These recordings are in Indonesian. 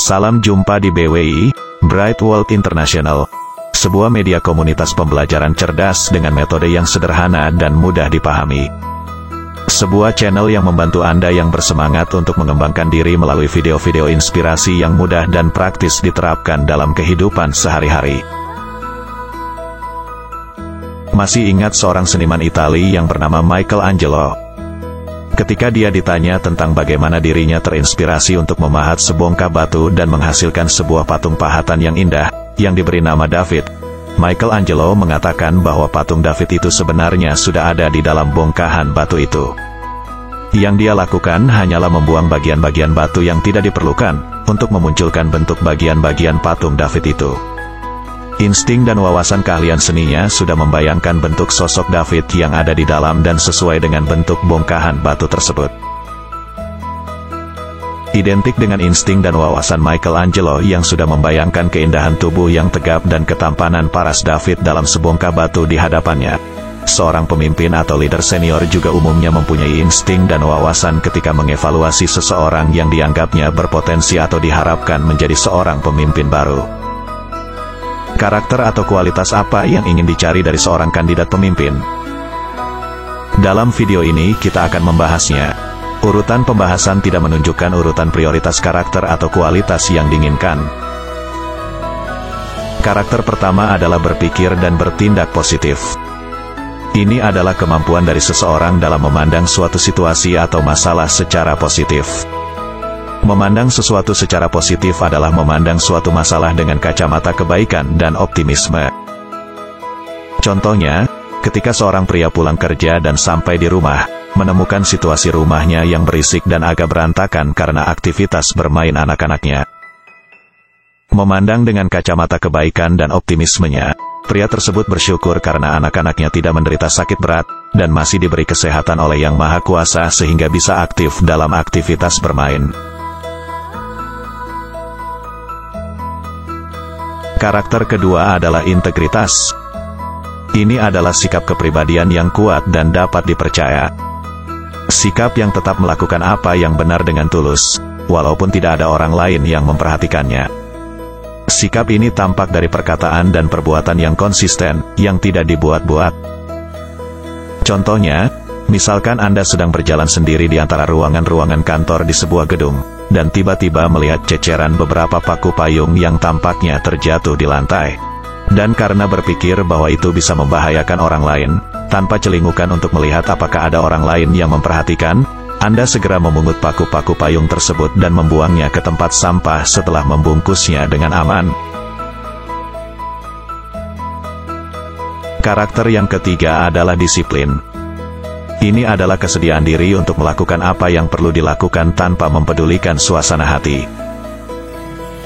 Salam jumpa di BWI, Bright World International. Sebuah media komunitas pembelajaran cerdas dengan metode yang sederhana dan mudah dipahami. Sebuah channel yang membantu Anda yang bersemangat untuk mengembangkan diri melalui video-video inspirasi yang mudah dan praktis diterapkan dalam kehidupan sehari-hari. Masih ingat seorang seniman Italia yang bernama Michelangelo? Ketika dia ditanya tentang bagaimana dirinya terinspirasi untuk memahat sebongkah batu dan menghasilkan sebuah patung pahatan yang indah, yang diberi nama David, Michelangelo mengatakan bahwa patung David itu sebenarnya sudah ada di dalam bongkahan batu itu. Yang dia lakukan hanyalah membuang bagian-bagian batu yang tidak diperlukan, untuk memunculkan bentuk bagian-bagian patung David itu. Insting dan wawasan keahlian seninya sudah membayangkan bentuk sosok David yang ada di dalam dan sesuai dengan bentuk bongkahan batu tersebut. Identik dengan insting dan wawasan Michelangelo yang sudah membayangkan keindahan tubuh yang tegap dan ketampanan paras David dalam sebongkah batu di hadapannya. Seorang pemimpin atau leader senior juga umumnya mempunyai insting dan wawasan ketika mengevaluasi seseorang yang dianggapnya berpotensi atau diharapkan menjadi seorang pemimpin baru. Karakter atau kualitas apa yang ingin dicari dari seorang kandidat pemimpin? Dalam video ini kita akan membahasnya. Urutan pembahasan tidak menunjukkan urutan prioritas karakter atau kualitas yang diinginkan. Karakter pertama adalah berpikir dan bertindak positif. Ini adalah kemampuan dari seseorang dalam memandang suatu situasi atau masalah secara positif. Memandang sesuatu secara positif adalah memandang suatu masalah dengan kacamata kebaikan dan optimisme. Contohnya, ketika seorang pria pulang kerja dan sampai di rumah, menemukan situasi rumahnya yang berisik dan agak berantakan karena aktivitas bermain anak-anaknya. Memandang dengan kacamata kebaikan dan optimismenya, pria tersebut bersyukur karena anak-anaknya tidak menderita sakit berat, dan masih diberi kesehatan oleh Yang Maha Kuasa sehingga bisa aktif dalam aktivitas bermain. Karakter kedua adalah integritas. Ini adalah sikap kepribadian yang kuat dan dapat dipercaya. Sikap yang tetap melakukan apa yang benar dengan tulus, walaupun tidak ada orang lain yang memperhatikannya. Sikap ini tampak dari perkataan dan perbuatan yang konsisten, yang tidak dibuat-buat. Contohnya, misalkan Anda sedang berjalan sendiri di antara ruangan-ruangan kantor di sebuah gedung, dan tiba-tiba melihat ceceran beberapa paku payung yang tampaknya terjatuh di lantai. Dan karena berpikir bahwa itu bisa membahayakan orang lain, tanpa celingukan untuk melihat apakah ada orang lain yang memperhatikan, Anda segera memungut paku-paku payung tersebut dan membuangnya ke tempat sampah setelah membungkusnya dengan aman. Karakter yang ketiga adalah disiplin. Ini adalah kesediaan diri untuk melakukan apa yang perlu dilakukan tanpa mempedulikan suasana hati.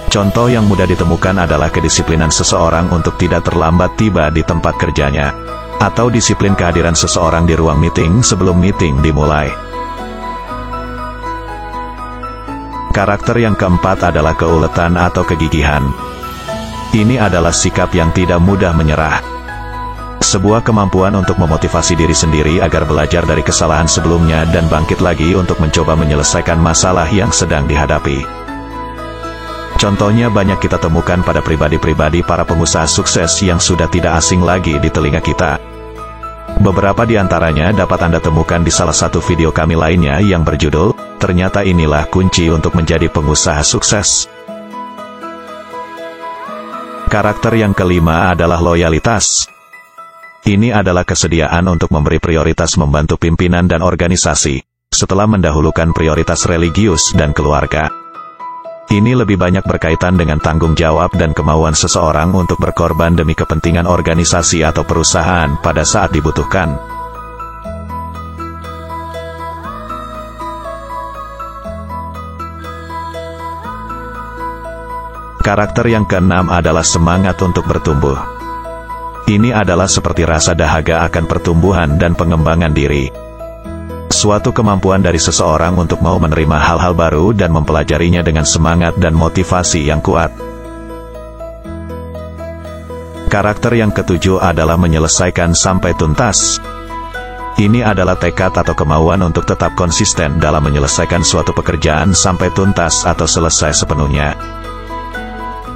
Contoh yang mudah ditemukan adalah kedisiplinan seseorang untuk tidak terlambat tiba di tempat kerjanya, atau disiplin kehadiran seseorang di ruang meeting sebelum meeting dimulai. Karakter yang keempat adalah keuletan atau kegigihan. Ini adalah sikap yang tidak mudah menyerah. Sebuah kemampuan untuk memotivasi diri sendiri agar belajar dari kesalahan sebelumnya dan bangkit lagi untuk mencoba menyelesaikan masalah yang sedang dihadapi. Contohnya banyak kita temukan pada pribadi-pribadi para pengusaha sukses yang sudah tidak asing lagi di telinga kita. Beberapa di antaranya dapat Anda temukan di salah satu video kami lainnya yang berjudul, "Ternyata Inilah Kunci untuk Menjadi Pengusaha Sukses". Karakter yang kelima adalah loyalitas. Ini adalah kesediaan untuk memberi prioritas membantu pimpinan dan organisasi, setelah mendahulukan prioritas religius dan keluarga. Ini lebih banyak berkaitan dengan tanggung jawab dan kemauan seseorang untuk berkorban demi kepentingan organisasi atau perusahaan pada saat dibutuhkan. Karakter yang keenam adalah semangat untuk bertumbuh. Ini adalah seperti rasa dahaga akan pertumbuhan dan pengembangan diri. Suatu kemampuan dari seseorang untuk mau menerima hal-hal baru dan mempelajarinya dengan semangat dan motivasi yang kuat. Karakter yang ketujuh adalah menyelesaikan sampai tuntas. Ini adalah tekad atau kemauan untuk tetap konsisten dalam menyelesaikan suatu pekerjaan sampai tuntas atau selesai sepenuhnya.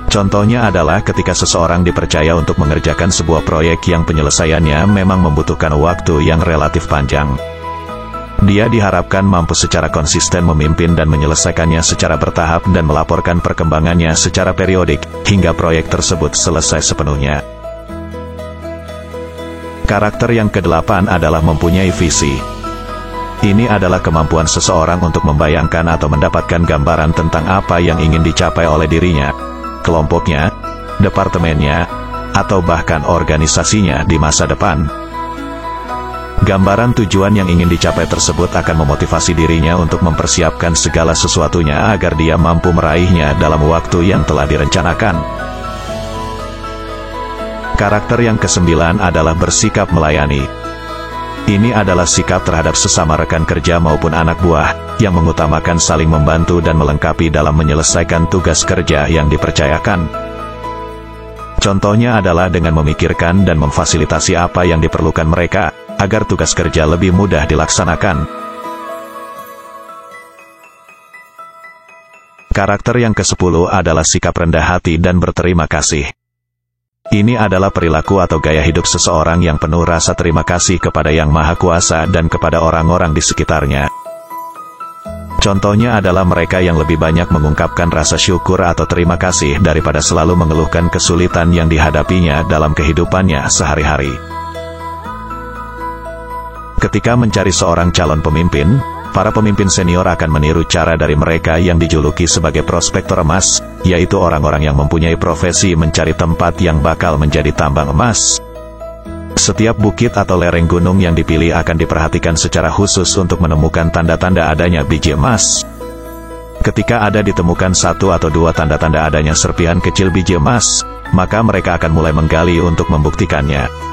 Contohnya adalah ketika seseorang dipercaya untuk mengerjakan sebuah proyek yang penyelesaiannya memang membutuhkan waktu yang relatif panjang. Dia diharapkan mampu secara konsisten memimpin dan menyelesaikannya secara bertahap dan melaporkan perkembangannya secara periodik, hingga proyek tersebut selesai sepenuhnya. Karakter yang ke-8 adalah mempunyai visi. Ini adalah kemampuan seseorang untuk membayangkan atau mendapatkan gambaran tentang apa yang ingin dicapai oleh dirinya, kelompoknya, departemennya, atau bahkan organisasinya di masa depan. Gambaran tujuan yang ingin dicapai tersebut akan memotivasi dirinya untuk mempersiapkan segala sesuatunya agar dia mampu meraihnya dalam waktu yang telah direncanakan. Karakter yang ke-9 adalah bersikap melayani. Ini adalah sikap terhadap sesama rekan kerja maupun anak buah, yang mengutamakan saling membantu dan melengkapi dalam menyelesaikan tugas kerja yang dipercayakan. Contohnya adalah dengan memikirkan dan memfasilitasi apa yang diperlukan mereka, agar tugas kerja lebih mudah dilaksanakan. Karakter yang ke-10 adalah sikap rendah hati dan berterima kasih. Ini adalah perilaku atau gaya hidup seseorang yang penuh rasa terima kasih kepada Yang Maha Kuasa dan kepada orang-orang di sekitarnya. Contohnya adalah mereka yang lebih banyak mengungkapkan rasa syukur atau terima kasih daripada selalu mengeluhkan kesulitan yang dihadapinya dalam kehidupannya sehari-hari. Ketika mencari seorang calon pemimpin, para pemimpin senior akan meniru cara dari mereka yang dijuluki sebagai prospektor emas, yaitu orang-orang yang mempunyai profesi mencari tempat yang bakal menjadi tambang emas. Setiap bukit atau lereng gunung yang dipilih akan diperhatikan secara khusus untuk menemukan tanda-tanda adanya biji emas. Ketika ada ditemukan satu atau dua tanda-tanda adanya serpihan kecil biji emas, maka mereka akan mulai menggali untuk membuktikannya.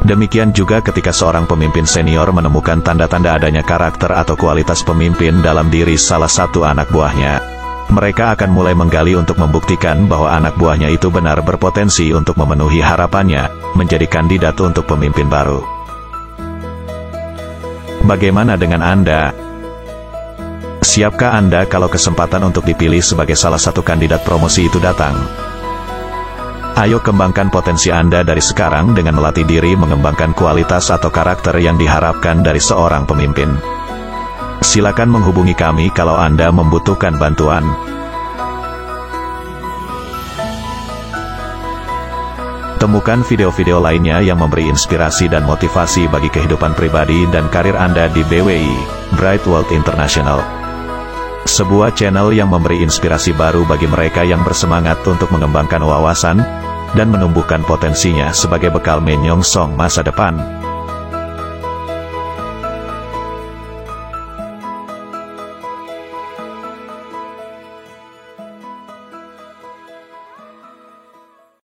Demikian juga ketika seorang pemimpin senior menemukan tanda-tanda adanya karakter atau kualitas pemimpin dalam diri salah satu anak buahnya. Mereka akan mulai menggali untuk membuktikan bahwa anak buahnya itu benar berpotensi untuk memenuhi harapannya, menjadi kandidat untuk pemimpin baru. Bagaimana dengan Anda? Siapkah Anda kalau kesempatan untuk dipilih sebagai salah satu kandidat promosi itu datang? Ayo kembangkan potensi Anda dari sekarang dengan melatih diri mengembangkan kualitas atau karakter yang diharapkan dari seorang pemimpin. Silakan menghubungi kami kalau Anda membutuhkan bantuan. Temukan video-video lainnya yang memberi inspirasi dan motivasi bagi kehidupan pribadi dan karir Anda di BWI, Bright World International. Sebuah channel yang memberi inspirasi baru bagi mereka yang bersemangat untuk mengembangkan wawasan dan menumbuhkan potensinya sebagai bekal menyongsong masa depan.